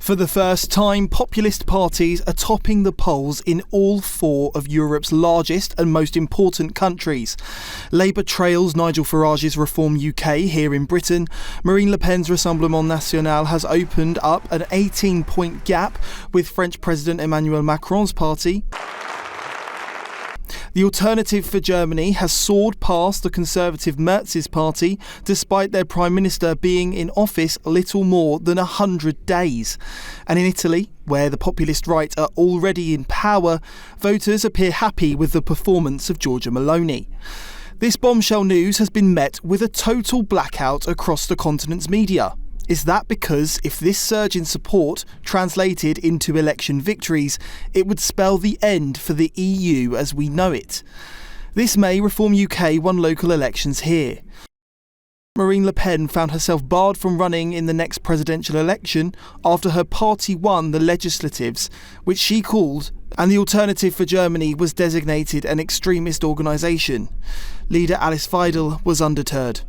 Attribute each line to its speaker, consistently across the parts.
Speaker 1: For the first time, populist parties are topping the polls in all four of Europe's largest and most important countries. Labour trails Nigel Farage's Reform UK here in Britain. Marine Le Pen's Rassemblement National has opened up an 18-point gap with French President Emmanuel Macron's party. The Alternative for Germany has soared past the Conservative Merz's party, despite their Prime Minister being in office little more than 100 days. And in Italy, where the populist right are already in power, voters appear happy with the performance of Giorgia Meloni. This bombshell news has been met with a total blackout across the continent's media. Is that because if this surge in support translated into election victories, it would spell the end for the EU as we know it? This May, Reform UK won local elections here. Marine Le Pen found herself barred from running in the next presidential election after her party won the legislatives, which she called, and the Alternative for Germany was designated an extremist organisation. Leader Alice Weidel was undeterred.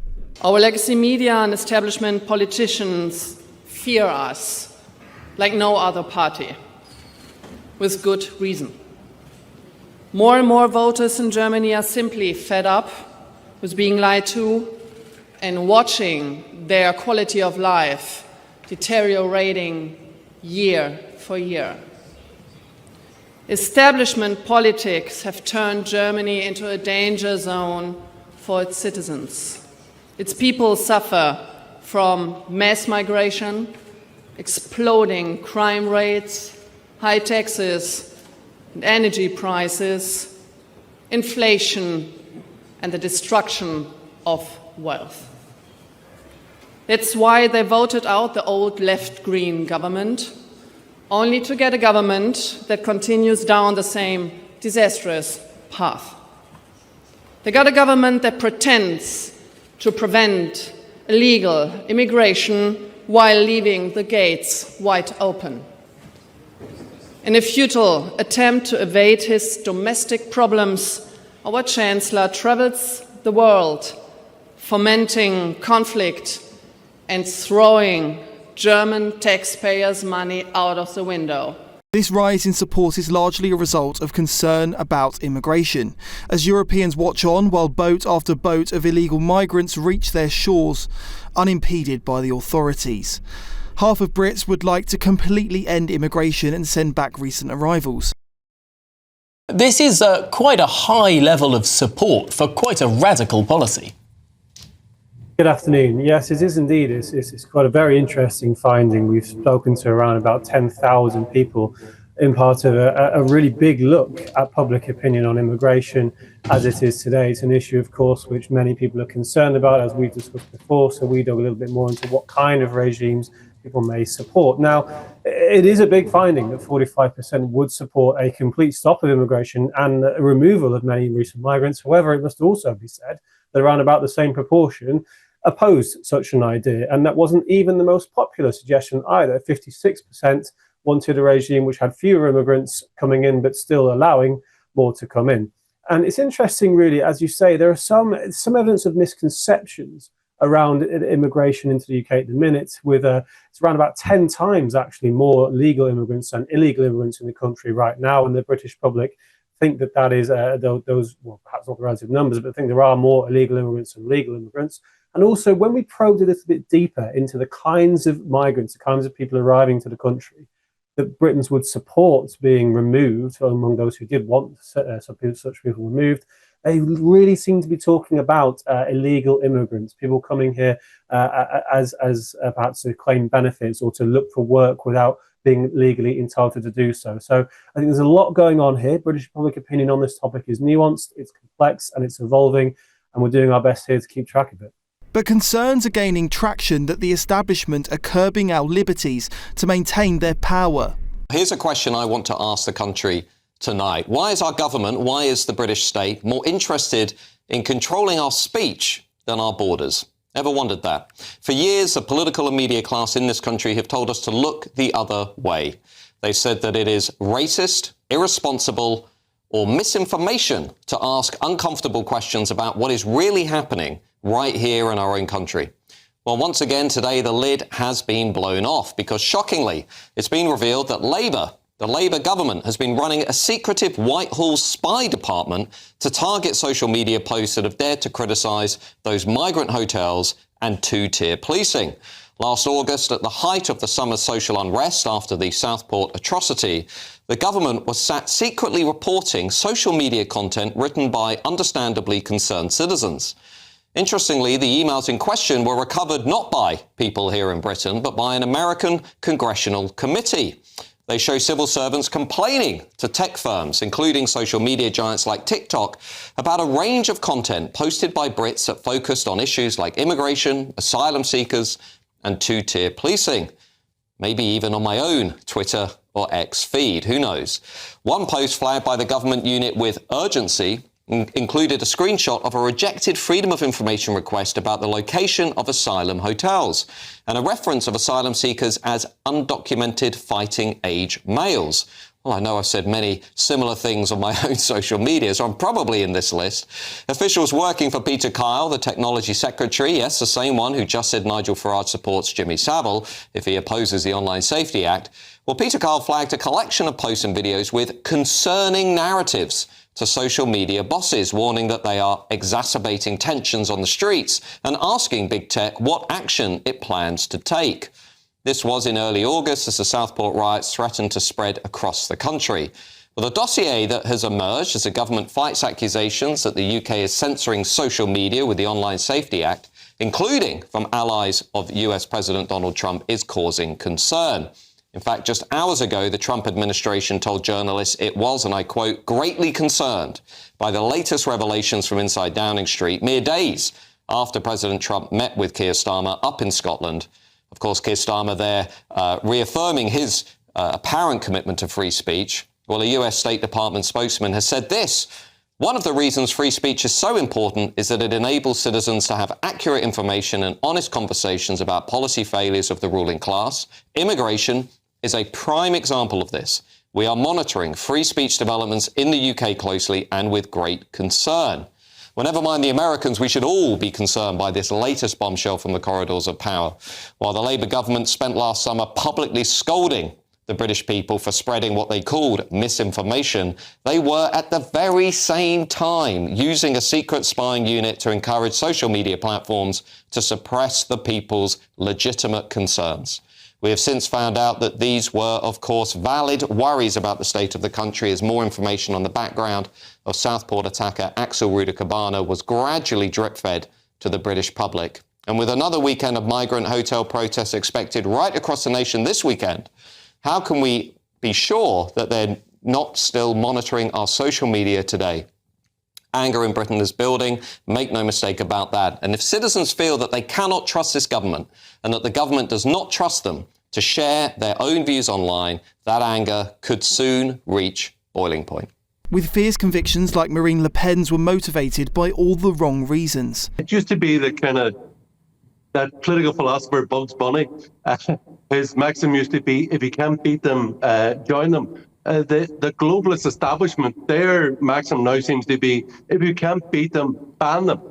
Speaker 2: Our legacy media and establishment politicians fear us like no other party, with good reason. More and more voters in Germany are simply fed up with being lied to and watching their quality of life deteriorating year for year. Establishment politics have turned Germany into a danger zone for its citizens. Its people suffer from mass migration, exploding crime rates, high taxes and energy prices, inflation, and the destruction of wealth. That's why they voted out the old left-green government, only to get a government that continues down the same disastrous path. They got a government that pretends to prevent illegal immigration while leaving the gates wide open. In a futile attempt to evade his domestic problems, our Chancellor travels the world, fomenting conflict and throwing German taxpayers' money out of the window.
Speaker 1: This rise in support is largely a result of concern about immigration, as Europeans watch on while boat after boat of illegal migrants reach their shores, unimpeded by the authorities. Half of Brits would like to completely end immigration and send back recent arrivals.
Speaker 3: This is quite a high level of support for quite a radical policy.
Speaker 4: Good afternoon. Yes, it is indeed. It's quite a very interesting finding. We've spoken to around about 10,000 people in part of a really big look at public opinion on immigration as it is today. It's an issue, of course, which many people are concerned about, as we've discussed before, so we dug a little bit more into what kind of regimes people may support. Now, it is a big finding that 45% would support a complete stop of immigration and a removal of many recent migrants. However, it must also be said that around about the same proportion opposed such an idea, and that wasn't even the most popular suggestion either. 56% wanted a regime which had fewer immigrants coming in but still allowing more to come in. And it's interesting, really, as you say, there are some evidence of misconceptions around immigration into the UK at the minute, with it's around about 10 times actually more legal immigrants than illegal immigrants in the country right now, and the British public think that is those, well, perhaps not the relative numbers, but I think there are more illegal immigrants than legal immigrants. And also, when we probed a little bit deeper into the kinds of migrants, the kinds of people arriving to the country that Britons would support being removed, among those who did want such people removed, they really seem to be talking about illegal immigrants, people coming here as perhaps to claim benefits or to look for work without being legally entitled to do so. So I think there's a lot going on here. British public opinion on this topic is nuanced, it's complex, and it's evolving, and we're doing our best here to keep track of it.
Speaker 1: But concerns are gaining traction that the establishment are curbing our liberties to maintain their power.
Speaker 5: Here's a question I want to ask the country tonight. Why is our government, why is the British state more interested in controlling our speech than our borders? Ever wondered that? For years, the political and media class in this country have told us to look the other way. They said that it is racist, irresponsible, or misinformation to ask uncomfortable questions about what is really happening right here in our own country. Well, once again today, the lid has been blown off because, shockingly, it's been revealed that the Labour government has been running a secretive Whitehall spy department to target social media posts that have dared to criticise those migrant hotels and two-tier policing. Last August, at the height of the summer's social unrest after the Southport atrocity, the government was sat secretly reporting social media content written by understandably concerned citizens. Interestingly, the emails in question were recovered not by people here in Britain, but by an American congressional committee. They show civil servants complaining to tech firms, including social media giants like TikTok, about a range of content posted by Brits that focused on issues like immigration, asylum seekers, and two-tier policing. Maybe even on my own Twitter or X feed, who knows? One post flagged by the government unit with urgency included a screenshot of a rejected Freedom of Information request about the location of asylum hotels and a reference of asylum seekers as undocumented fighting-age males. Well, I know I've said many similar things on my own social media, so I'm probably in this list. Officials working for Peter Kyle, the technology secretary, yes, the same one who just said Nigel Farage supports Jimmy Savile if he opposes the Online Safety Act. Well, Peter Kyle flagged a collection of posts and videos with concerning narratives to social media bosses, warning that they are exacerbating tensions on the streets and asking Big Tech what action it plans to take. This was in early August as the Southport riots threatened to spread across the country. Well, the dossier that has emerged as the government fights accusations that the UK is censoring social media with the Online Safety Act, including from allies of US President Donald Trump, is causing concern. In fact, just hours ago, the Trump administration told journalists it was, and I quote, greatly concerned by the latest revelations from inside Downing Street, mere days after President Trump met with Keir Starmer up in Scotland. Of course, Keir Starmer there reaffirming his apparent commitment to free speech. Well, a US State Department spokesman has said this: one of the reasons free speech is so important is that it enables citizens to have accurate information and honest conversations about policy failures of the ruling class. Immigration is a prime example of this. We are monitoring free speech developments in the UK closely and with great concern. Well, never mind the Americans, we should all be concerned by this latest bombshell from the corridors of power. While the Labour government spent last summer publicly scolding the British people for spreading what they called misinformation, they were at the very same time using a secret spying unit to encourage social media platforms to suppress the people's legitimate concerns. We have since found out that these were, of course, valid worries about the state of the country as more information on the background of Southport attacker Axel Ruder-Cabana was gradually drip-fed to the British public. And with another weekend of migrant hotel protests expected right across the nation this weekend, how can we be sure that they're not still monitoring our social media today? Anger in Britain is building, make no mistake about that. And if citizens feel that they cannot trust this government and that the government does not trust them to share their own views online, that anger could soon reach boiling point.
Speaker 1: With fierce convictions like Marine Le Pen's were motivated by all the wrong reasons.
Speaker 6: It used to be the kind of that political philosopher Bugs Bunny. His maxim used to be, if you can't beat them, join them. The globalist establishment, their maxim now seems to be, if you can't beat them, ban them.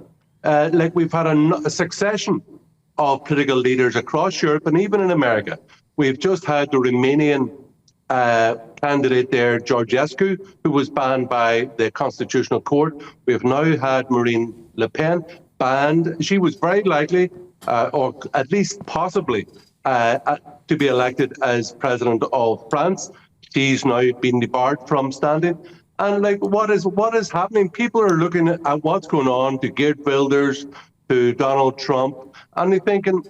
Speaker 6: Like we've had a succession of political leaders across Europe and even in America. We've just had the Romanian candidate there, Georgescu, who was banned by the Constitutional Court. We've now had Marine Le Pen banned. She was very likely, or at least possibly, to be elected as president of France. She's now been debarred from standing. And like, what is happening? People are looking at what's going on to Geert Wilders, to Donald Trump, and they're thinking,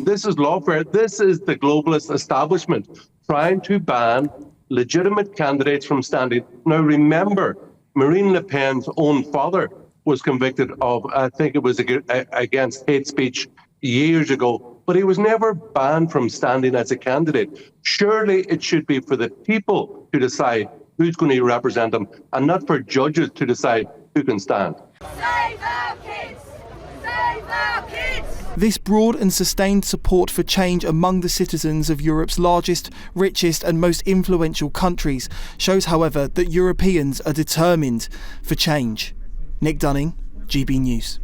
Speaker 6: this is lawfare. This is the globalist establishment trying to ban legitimate candidates from standing. Now, remember, Marine Le Pen's own father was convicted of, I think it was against hate speech years ago, but he was never banned from standing as a candidate. Surely it should be for the people to decide who's going to represent them and not for judges to decide who can stand.
Speaker 7: Save our kids! Save our kids!
Speaker 1: This broad and sustained support for change among the citizens of Europe's largest, richest and most influential countries shows, however, that Europeans are determined for change. Nick Dunning, GB News.